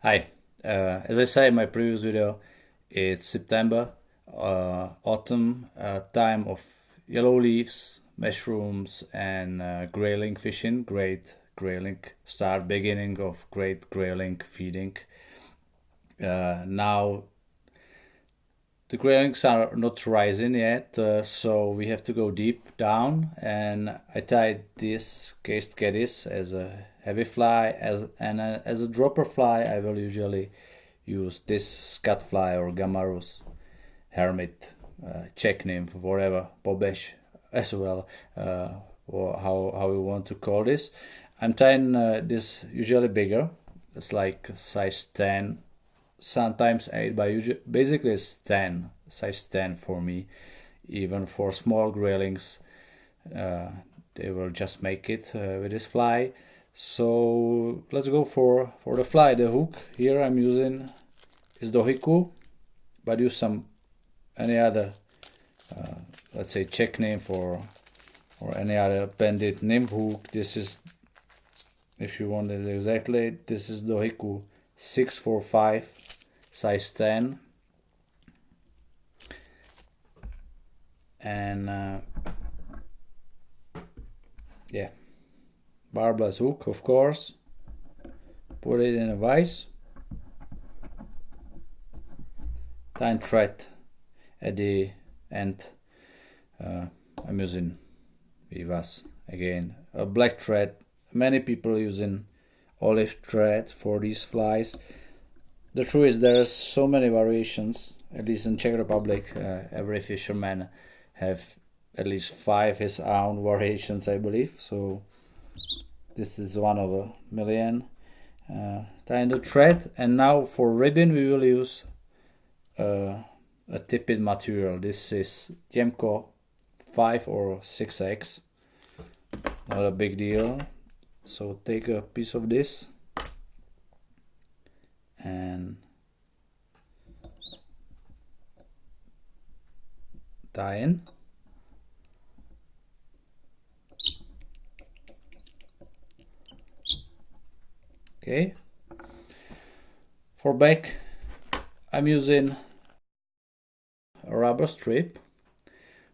Hi, as I said in my previous video, it's September, autumn, time of yellow leaves, mushrooms, and grayling fishing. Great grayling start, beginning of great grayling feeding. Now the graylings are not rising yet, so we have to go deep down. And I tied this cased caddis as a heavy fly, as a dropper fly. I will usually use this scut fly or Gammarus, hermit, Czech nymph, whatever, bobesh as well, or how you want to call this. I'm tying this usually bigger. It's like size 10, sometimes 8, but basically it's 10, size 10 for me. Even for small graylings, they will just make it with this fly. So let's go for the fly. The hook here I'm using is Dohiku, but use any other, let's say Czech nymph or any other bandit nymph hook. This is, if you want it exactly, this is Dohiku 645, size 10, and yeah, barbless hook, of course. Put it in a vise, tie thread at the end. I'm using Veevus again, a black thread. Many people using olive thread for these flies. The truth is there's so many variations. At least in Czech Republic, every fisherman have at least 5 his own variations, I believe. So this is one of a million. Tying the thread, and now for ribbon we will use a tippet material. This is Tiemco 5 or 6x. Not a big deal. So take a piece of this and tie in. Okay. For back, I'm using a rubber strip,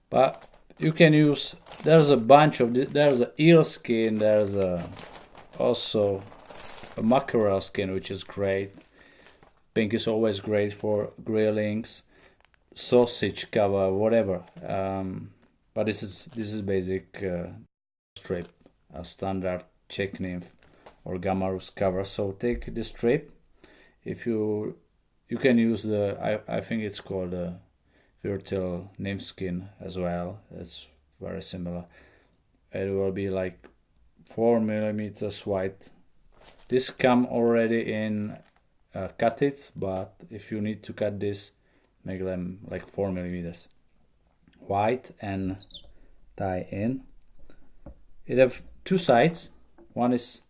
but you can use, there's a bunch of there's a eel skin, there's also a mackerel skin, which is great. Pink is always great for graylings, sausage cover, whatever. But this is basic strip, a standard Czech nymph or Gammarus cover. So take this strip. If you can use I think it's called Virtual nymph skin as well. It's very similar. It will be like 4 millimeters wide. This come already in cut it, but if you need to cut this, make them like 4 millimeters wide and tie in. It have 2 sides. One is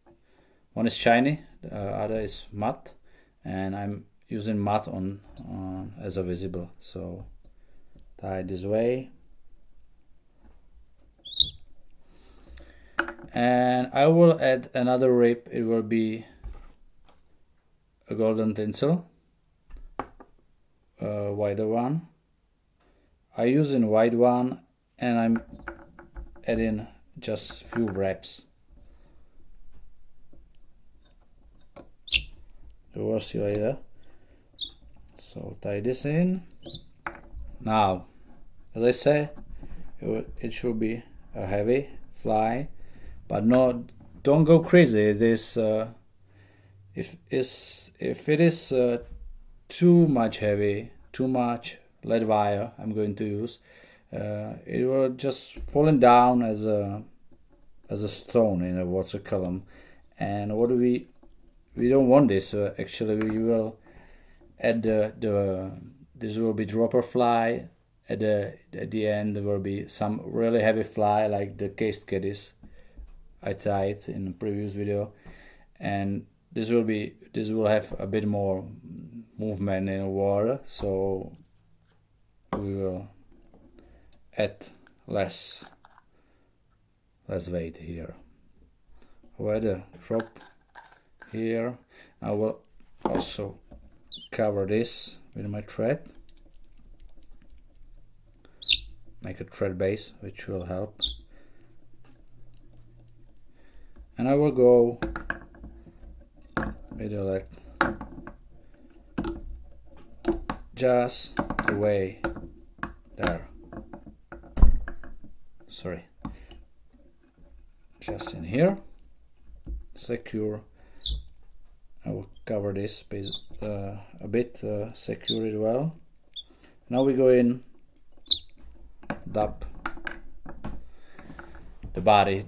shiny, the other is matte, and I'm using matte on as a visible. So tie this way, and I will add another rib. It will be a golden tinsel, a wider one. I use in wide one, and I'm adding just few wraps. We'll see later. So tie this in. Now, as I say, it should be a heavy fly, but don't go crazy. This if it is too much heavy, too much lead wire I'm going to use, it will just falling down as a stone in a water column. And what we don't want this. Actually, we will add this will be dropper fly. At the end there will be some really heavy fly like the cased caddis I tied in the previous video, and this will have a bit more movement in the water, so we will add less weight here. Where the drop here, I will also cover this with my thread, make a thread base, which will help. And I will go with a let just away there. Sorry, just in here, secure. I will cover this space a bit, secure it well. Now we go in, dub the body.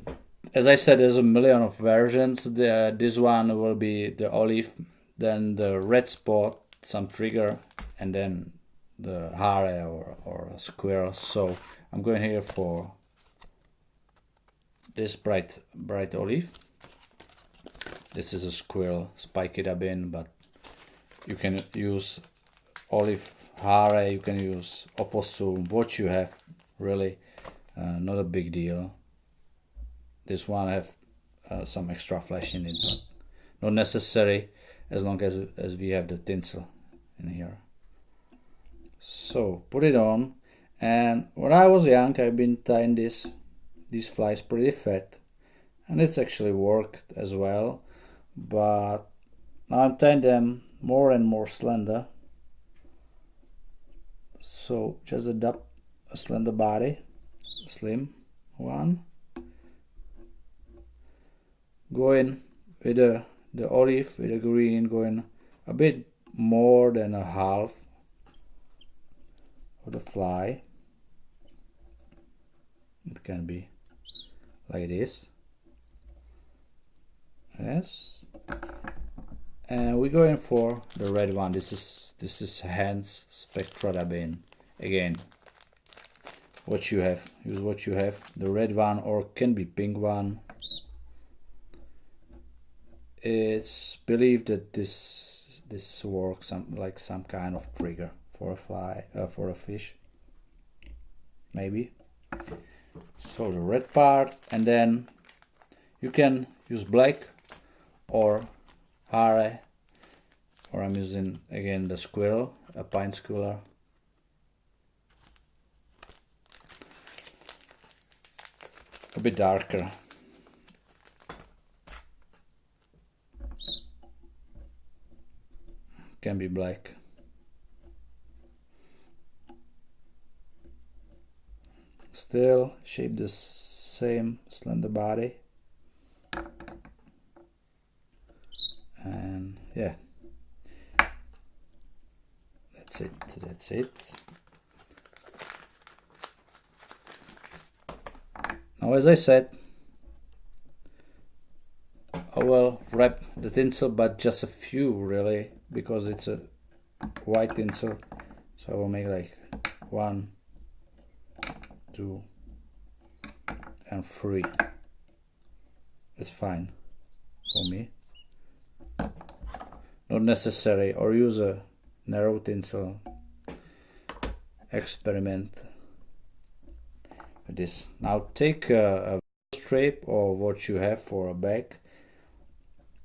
As I said, there's a million of versions. This one will be the olive, then the red spot, some trigger, and then the Hare or a Squirrel. So I'm going here for this bright olive. This is a Squirrel, spike it up in, but you can use olive, Hare, you can use opossum, what you have, really, not a big deal. This one have some extra flesh in it, but not necessary as long as we have the tinsel in here. So put it on, and when I was young, I've been tying these flies pretty fat, and it's actually worked as well. But now I'm tying them more and more slender. So just adopt a slender body, slim one. Go in with the olive, with the green, going a bit more than a half of the fly. It can be like this. Yes. And we go in for the red one. This is hands Spectre bin. Again, what you have, use what you have. The red one, or can be pink one. It's believed that this works like some kind of trigger for a fly, for a fish, maybe. So the red part, and then you can use black or Hare, or I'm using again the Squirrel, a pine squirrel. A bit darker. Can be black. Still shape the same slender body. And yeah, that's it. Now, as I said, I will wrap the tinsel, but just a few really, because it's a white tinsel. So I will make like 1, 2, and 3. It's fine for me. Not necessary, or use a narrow tinsel. Experiment with this. Now take a strip or what you have for a bag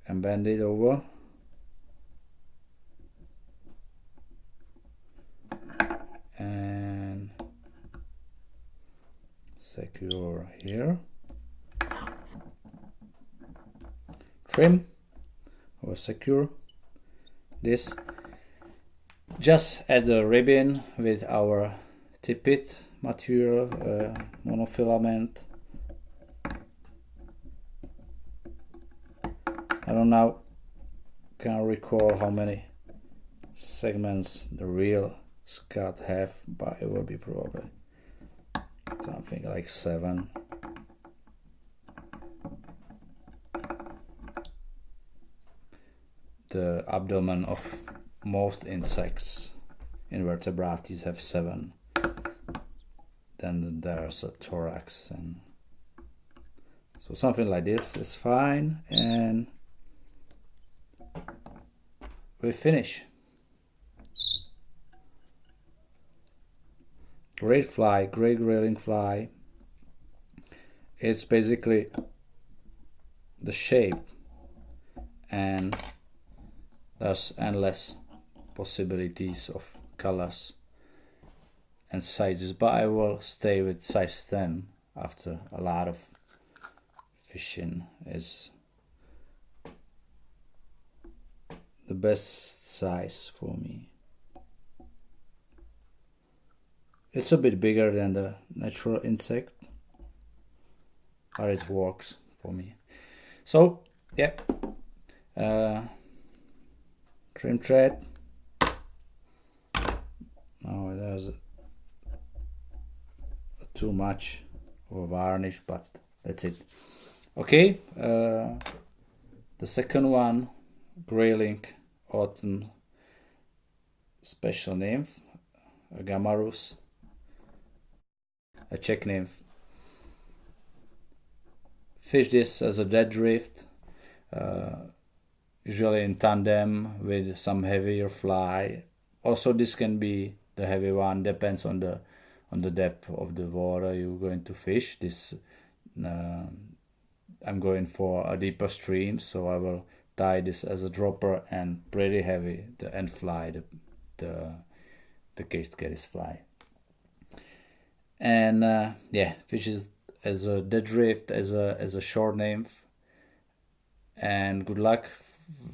and bend it over. And secure here. Trim or secure this. Just add a ribbon with our tippet material, monofilament. I don't know, can't recall how many segments the real scut have, but it will be probably something like 7. The abdomen of most insects, invertebrates, have 7. Then there's a thorax, and so something like this is fine, and we finish. Great fly, great grayling fly. It's basically the shape and there's endless possibilities of colors and sizes, but I will stay with size 10 after a lot of fishing. Is the best size for me. It's a bit bigger than the natural insect, but it works for me. So yeah, trim thread. No, there's too much of a varnish, but that's it. Okay, the second one, Grayling Autumn Special Nymph, a Gammarus, a Czech Nymph. Fish this as a dead drift, usually in tandem with some heavier fly. Also, this can be the heavy one, depends on the depth of the water you're going to fish. This I'm going for a deeper stream, so I will tie this as a dropper and pretty heavy the end fly, the cased caddis fly. And yeah, fishes as a dead drift, as a short nymph. And good luck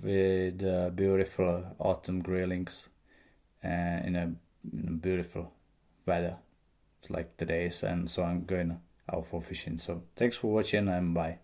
with beautiful autumn graylings in a beautiful weather like today's. And so I'm going out for fishing. So thanks for watching and bye.